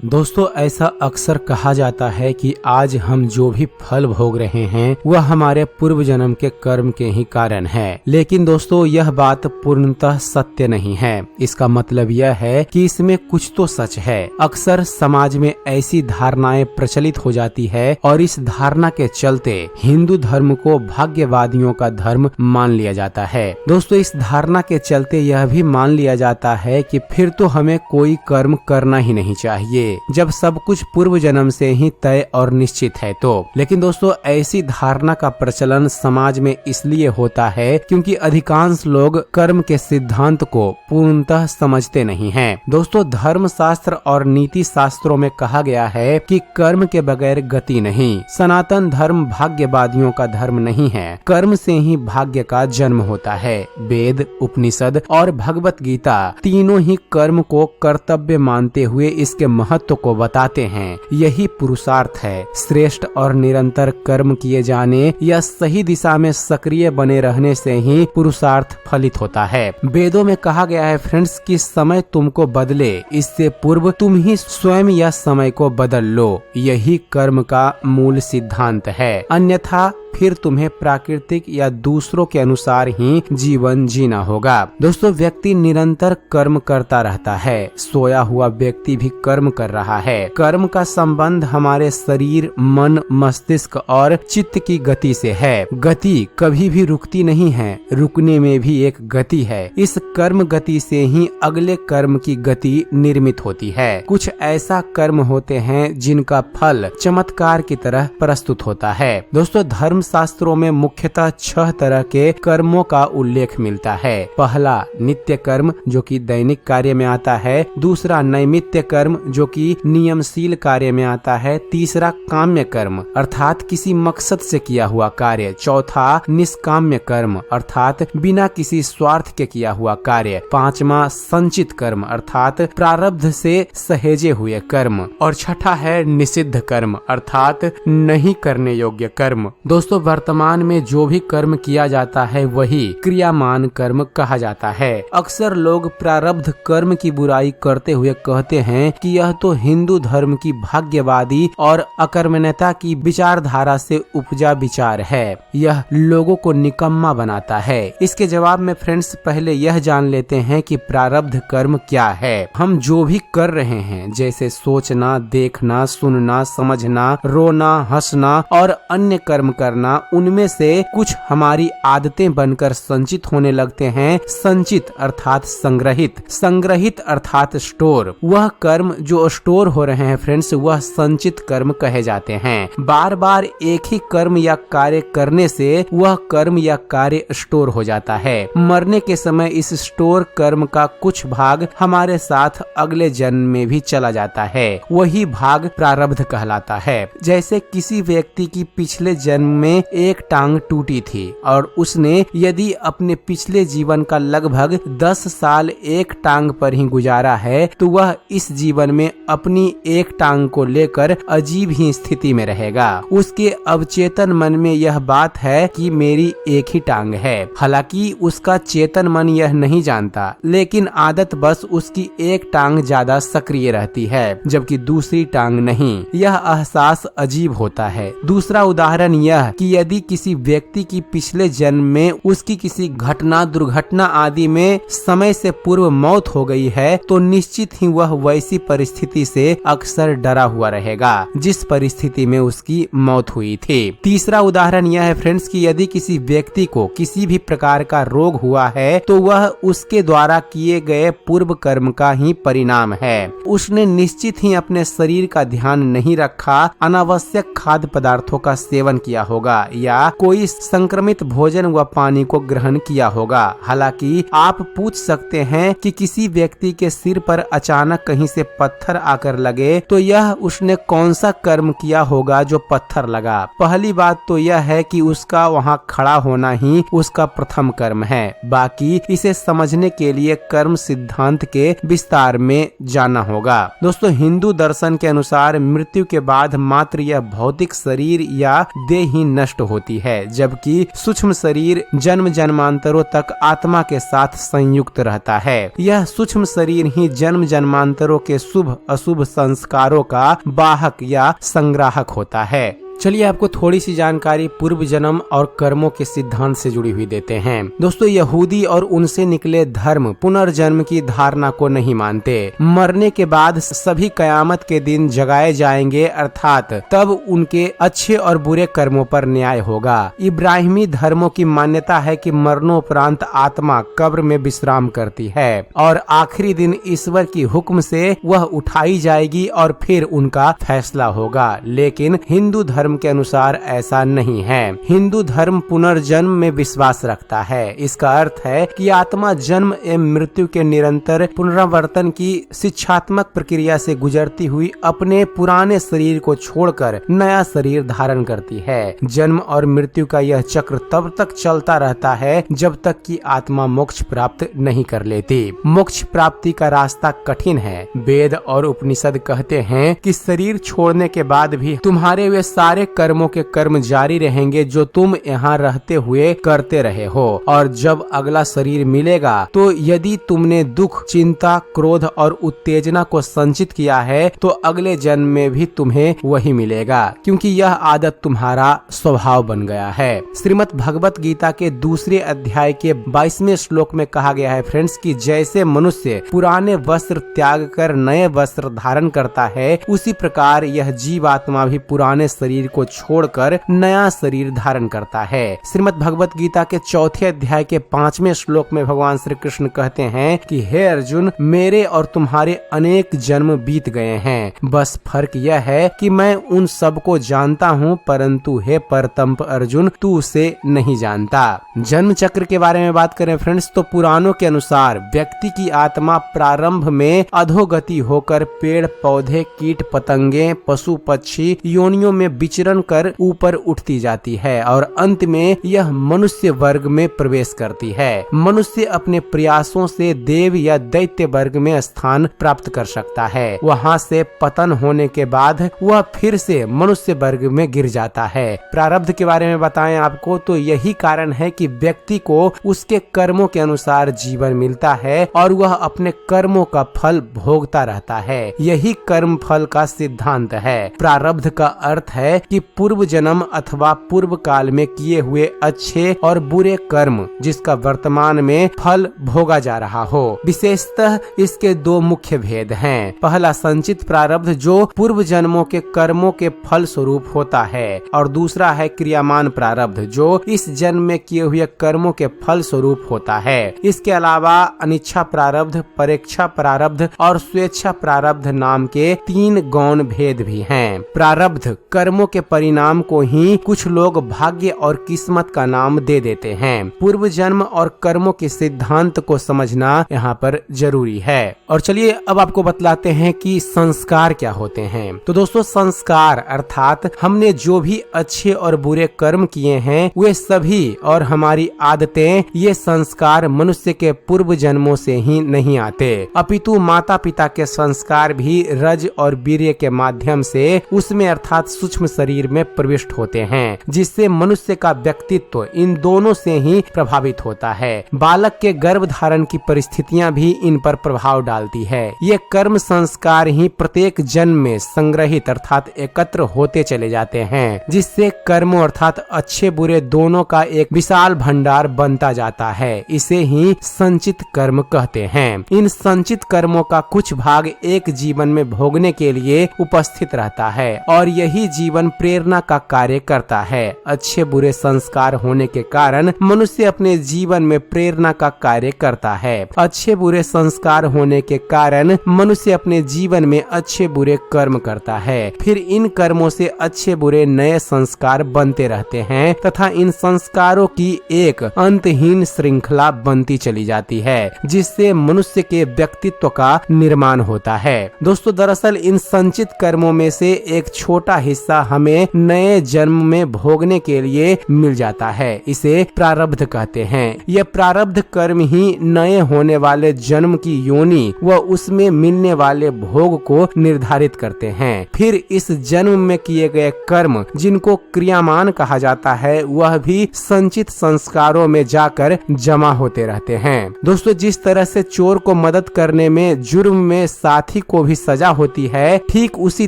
दोस्तों, ऐसा अक्सर कहा जाता है कि आज हम जो भी फल भोग रहे हैं वह हमारे पूर्व जन्म के कर्म के ही कारण है। लेकिन दोस्तों, यह बात पूर्णतः सत्य नहीं है। इसका मतलब यह है कि इसमें कुछ तो सच है। अक्सर समाज में ऐसी धारणाएं प्रचलित हो जाती है और इस धारणा के चलते हिंदू धर्म को भाग्यवादियों का धर्म मान लिया जाता है। दोस्तों, इस धारणा के चलते यह भी मान लिया जाता है कि फिर तो हमें कोई कर्म करना ही नहीं चाहिए, जब सब कुछ पूर्व जन्म से ही तय और निश्चित है तो। लेकिन दोस्तों, ऐसी धारणा का प्रचलन समाज में इसलिए होता है क्योंकि अधिकांश लोग कर्म के सिद्धांत को पूर्णतः समझते नहीं हैं। दोस्तों, धर्म शास्त्र और नीति शास्त्रों में कहा गया है कि कर्म के बगैर गति नहीं। सनातन धर्म भाग्यवादियों का धर्म नहीं है। कर्म से ही भाग्य का जन्म होता है। वेद, उपनिषद और भगवत गीता तीनों ही कर्म को कर्तव्य मानते हुए इसके महत्व को बताते हैं। यही पुरुषार्थ है। श्रेष्ठ और निरंतर कर्म किए जाने या सही दिशा में सक्रिय बने रहने से ही पुरुषार्थ फलित होता है। वेदों में कहा गया है फ्रेंड्स कि समय तुमको बदले, इससे पूर्व तुम ही स्वयं या समय को बदल लो। यही कर्म का मूल सिद्धांत है। अन्यथा फिर तुम्हें प्राकृतिक या दूसरों के अनुसार ही जीवन जीना होगा। दोस्तों, व्यक्ति निरंतर कर्म करता रहता है। सोया हुआ व्यक्ति भी कर्म कर रहा है। कर्म का संबंध हमारे शरीर, मन, मस्तिष्क और चित्त की गति से है। गति कभी भी रुकती नहीं है, रुकने में भी एक गति है। इस कर्म गति से ही अगले कर्म की गति निर्मित होती है। कुछ ऐसा कर्म होते हैं जिनका फल चमत्कार की तरह प्रस्तुत होता है। दोस्तों, धर्म शास्त्रों में मुख्यतः 6 तरह के कर्मों का उल्लेख मिलता है। पहला नित्य कर्म, जो कि दैनिक कार्य में आता है। दूसरा नैमित्य कर्म, जो कि नियमशील कार्य में आता है। तीसरा काम्य कर्म, अर्थात किसी मकसद से किया हुआ कार्य। चौथा निष्काम्य कर्म, अर्थात बिना किसी स्वार्थ के किया हुआ कार्य। पांचवा संचित कर्म, अर्थात प्रारब्ध से सहेजे हुए कर्म। और छठा है निषिद्ध कर्म, अर्थात नहीं करने योग्य कर्म। दोस्तों, वर्तमान में जो भी कर्म किया जाता है वही क्रियामान कर्म कहा जाता है। अक्सर लोग प्रारब्ध कर्म की बुराई करते हुए कहते हैं कि यह तो हिंदू धर्म की भाग्यवादी और अकर्मण्यता की विचारधारा से उपजा विचार है। यह लोगों को निकम्मा बनाता है। इसके जवाब में फ्रेंड्स पहले यह जान लेते हैं कि प्रारब्ध कर्म क्या है। हम जो भी कर रहे हैं, जैसे सोचना, देखना, सुनना, समझना, रोना, हंसना और अन्य कर्म करना, उनमें से कुछ हमारी आदतें बनकर संचित होने लगते हैं। संचित अर्थात संग्रहित, संग्रहित अर्थात स्टोर। वह कर्म जो स्टोर हो रहे हैं फ्रेंड्स, वह संचित कर्म कहे जाते हैं। बार बार एक ही कर्म या कार्य करने से वह कर्म या कार्य स्टोर हो जाता है। मरने के समय इस स्टोर कर्म का कुछ भाग हमारे साथ अगले जन्म में भी चला जाता है। वही भाग प्रारब्ध कहलाता है। जैसे किसी व्यक्ति की पिछले जन्म में एक टांग टूटी थी और उसने यदि अपने पिछले जीवन का लगभग 10 साल एक टांग पर ही गुजारा है तो वह इस जीवन में अपनी एक टांग को लेकर अजीब ही स्थिति में रहेगा। उसके अवचेतन मन में यह बात है कि मेरी एक ही टांग है। हालांकि उसका चेतन मन यह नहीं जानता, लेकिन आदत बस उसकी एक टांग ज्यादा सक्रिय रहती है जबकि दूसरी टांग नहीं। यह एहसास अजीब होता है। दूसरा उदाहरण यह कि यदि किसी व्यक्ति की पिछले जन्म में उसकी किसी घटना, दुर्घटना आदि में समय से पूर्व मौत हो गई है तो निश्चित ही वह वैसी परिस्थिति से अक्सर डरा हुआ रहेगा जिस परिस्थिति में उसकी मौत हुई थी। तीसरा उदाहरण यह है फ्रेंड्स कि यदि किसी व्यक्ति को किसी भी प्रकार का रोग हुआ है तो वह उसके द्वारा किए गए पूर्व कर्म का ही परिणाम है। उसने निश्चित ही अपने शरीर का ध्यान नहीं रखा, अनावश्यक खाद्य पदार्थों का सेवन किया होगा या कोई संक्रमित भोजन व पानी को ग्रहण किया होगा। हालांकि आप पूछ सकते हैं कि किसी व्यक्ति के सिर पर अचानक कहीं से पत्थर आकर लगे तो यह उसने कौन सा कर्म किया होगा जो पत्थर लगा। पहली बात तो यह है कि उसका वहां खड़ा होना ही उसका प्रथम कर्म है। बाकी इसे समझने के लिए कर्म सिद्धांत के विस्तार में जाना होगा। दोस्तों, हिंदू दर्शन के अनुसार मृत्यु के बाद मात्र यह भौतिक शरीर या देह ही नष्ट होती है, जबकि सूक्ष्म शरीर जन्म जन्मांतरों तक आत्मा के साथ संयुक्त रहता है। यह सूक्ष्म शरीर ही जन्म जन्मांतरों के शुभ अशुभ संस्कारों का वाहक या संग्राहक होता है। चलिए आपको थोड़ी सी जानकारी पूर्व जन्म और कर्मों के सिद्धांत से जुड़ी हुई देते हैं। दोस्तों, यहूदी और उनसे निकले धर्म पुनर्जन्म की धारणा को नहीं मानते। मरने के बाद सभी कयामत के दिन जगाए जाएंगे, अर्थात तब उनके अच्छे और बुरे कर्मों पर न्याय होगा। इब्राहिमी धर्मों की मान्यता है कि मरणोपरांत आत्मा कब्र में विश्राम करती है और आखिरी दिन ईश्वर की हुक्म से वह उठाई जाएगी और फिर उनका फैसला होगा। लेकिन हिंदू धर्म के अनुसार ऐसा नहीं है। हिंदू धर्म पुनर्जन्म में विश्वास रखता है। इसका अर्थ है कि आत्मा जन्म एवं मृत्यु के निरंतर पुनरावर्तन की शिक्षात्मक प्रक्रिया से गुजरती हुई अपने पुराने शरीर को छोड़कर नया शरीर धारण करती है। जन्म और मृत्यु का यह चक्र तब तक चलता रहता है जब तक कि आत्मा मोक्ष प्राप्त नहीं कर लेती। मोक्ष प्राप्ति का रास्ता कठिन है। वेद और उपनिषद कहते हैं कि शरीर छोड़ने के बाद भी तुम्हारे वे सारे कर्मों के कर्म जारी रहेंगे जो तुम यहाँ रहते हुए करते रहे हो, और जब अगला शरीर मिलेगा तो यदि तुमने दुख, चिंता, क्रोध और उत्तेजना को संचित किया है तो अगले जन्म में भी तुम्हें वही मिलेगा, क्योंकि यह आदत तुम्हारा स्वभाव बन गया है। श्रीमद् भगवत गीता के दूसरे अध्याय के 22वें श्लोक में कहा गया है फ्रेंड्स कि जैसे मनुष्य पुराने वस्त्र त्याग कर नए वस्त्र धारण करता है, उसी प्रकार यह जीवात्मा भी पुराने शरीर को छोड़कर नया शरीर धारण करता है। श्रीमद् भगवत गीता के चौथे अध्याय के 5वें श्लोक में भगवान श्री कृष्ण कहते हैं कि हे अर्जुन, मेरे और तुम्हारे अनेक जन्म बीत गए हैं, बस फर्क यह है कि मैं उन सबको जानता हूँ, परंतु हे परतंप अर्जुन, तू उसे नहीं जानता। जन्म चक्र के बारे में बात करें फ्रेंड्स, तो पुराणों के अनुसार व्यक्ति की आत्मा प्रारंभ में अधोगति होकर पेड़ पौधे, कीट पतंगे, पशु पक्षी योनियों में विचरण कर ऊपर उठती जाती है और अंत में यह मनुष्य वर्ग में प्रवेश करती है। मनुष्य अपने प्रयासों से देव या दैत्य वर्ग में स्थान प्राप्त कर सकता है। वहाँ से पतन होने के बाद वह फिर से मनुष्य वर्ग में गिर जाता है। प्रारब्ध के बारे में बताएं आपको तो यही कारण है कि व्यक्ति को उसके कर्मों के अनुसार जीवन मिलता है और वह अपने कर्मों का फल भोगता रहता है। यही कर्म फल का सिद्धांत है। प्रारब्ध का अर्थ है कि पूर्व जन्म अथवा पूर्व काल में किए हुए अच्छे और बुरे कर्म जिसका वर्तमान में फल भोगा जा रहा हो। विशेषतः इसके दो मुख्य भेद हैं। पहला संचित प्रारब्ध जो पूर्व जन्मों के कर्मों के फल स्वरूप होता है, और दूसरा है क्रियामान प्रारब्ध जो इस जन्म में किए हुए कर्मों के फल स्वरूप होता है। इसके अलावा अनिच्छा प्रारब्ध, परेच्छा प्रारब्ध और स्वेच्छा प्रारब्ध नाम के 3 गौण भेद भी हैं। प्रारब्ध कर्मों के परिणाम को ही कुछ लोग भाग्य और किस्मत का नाम दे देते हैं। पूर्व जन्म और कर्मों के सिद्धांत को समझना यहाँ पर जरूरी है। और चलिए अब आपको बतलाते हैं कि संस्कार क्या होते हैं। तो दोस्तों, संस्कार अर्थात हमने जो भी अच्छे और बुरे कर्म किए हैं वे सभी और हमारी आदतें, ये संस्कार मनुष्य के पूर्व जन्मों से ही नहीं आते, अपितु माता पिता के संस्कार भी रज और वीर्य के माध्यम से उसमें अर्थात सूक्ष्म शरीर में प्रविष्ट होते हैं, जिससे मनुष्य का व्यक्तित्व इन दोनों से ही प्रभावित होता है। बालक के गर्भ धारण की परिस्थितियां भी इन पर प्रभाव डालती है। ये कर्म संस्कार ही प्रत्येक जन्म में संग्रहित अर्थात एकत्र होते चले जाते हैं, जिससे कर्म अर्थात अच्छे बुरे दोनों का एक विशाल भंडार बनता जाता है। इसे ही संचित कर्म कहते हैं। इन संचित कर्मों का कुछ भाग एक जीवन में भोगने के लिए उपस्थित रहता है और यही जीवन प्रेरणा का कार्य करता है। अच्छे बुरे संस्कार होने के कारण मनुष्य अपने जीवन में प्रेरणा का कार्य करता है। अच्छे बुरे संस्कार होने के कारण मनुष्य अपने जीवन में अच्छे बुरे कर्म करता है। फिर इन कर्मों से अच्छे बुरे नए संस्कार बनते रहते हैं तथा इन संस्कारों की एक अंतहीन श्रृंखला बनती चली जाती है, जिससे मनुष्य के व्यक्तित्व का निर्माण होता है। दोस्तों, दरअसल इन संचित कर्मों में से एक छोटा हिस्सा हमें हमें नए जन्म में भोगने के लिए मिल जाता है। इसे प्रारब्ध कहते हैं। यह प्रारब्ध कर्म ही नए होने वाले जन्म की योनि व उसमें मिलने वाले भोग को निर्धारित करते हैं। फिर इस जन्म में किए गए कर्म, जिनको क्रियामान कहा जाता है, वह भी संचित संस्कारों में जाकर जमा होते रहते हैं। दोस्तों, जिस तरह से चोर को मदद करने में जुर्म में साथी को भी सजा होती है, ठीक उसी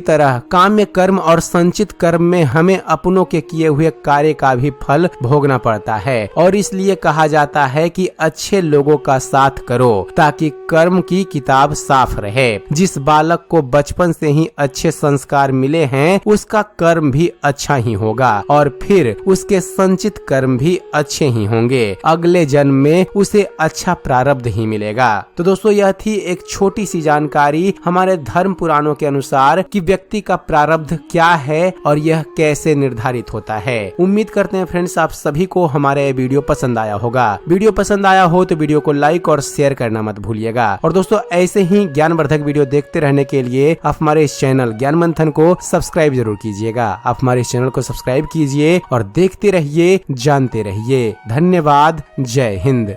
तरह काम्य कर्म और संचित कर्म में हमें अपनों के किए हुए कार्य का भी फल भोगना पड़ता है। और इसलिए कहा जाता है कि अच्छे लोगों का साथ करो ताकि कर्म की किताब साफ रहे। जिस बालक को बचपन से ही अच्छे संस्कार मिले हैं, उसका कर्म भी अच्छा ही होगा और फिर उसके संचित कर्म भी अच्छे ही होंगे। अगले जन्म में उसे अच्छा प्रारब्ध ही मिलेगा। तो दोस्तों, यह थी एक छोटी सी जानकारी हमारे धर्म पुराणों के अनुसार कि व्यक्ति का प्रारब्ध क्या है और यह कैसे निर्धारित होता है। उम्मीद करते हैं फ्रेंड्स, आप सभी को हमारा ये वीडियो पसंद आया होगा। वीडियो पसंद आया हो तो वीडियो को लाइक और शेयर करना मत भूलिएगा। और दोस्तों, ऐसे ही ज्ञानवर्धक वीडियो देखते रहने के लिए आप हमारे इस चैनल ज्ञान मंथन को सब्सक्राइब जरूर कीजिएगा। आप हमारे इस चैनल को सब्सक्राइब कीजिए और देखते रहिए, जानते रहिए। धन्यवाद। जय हिंद।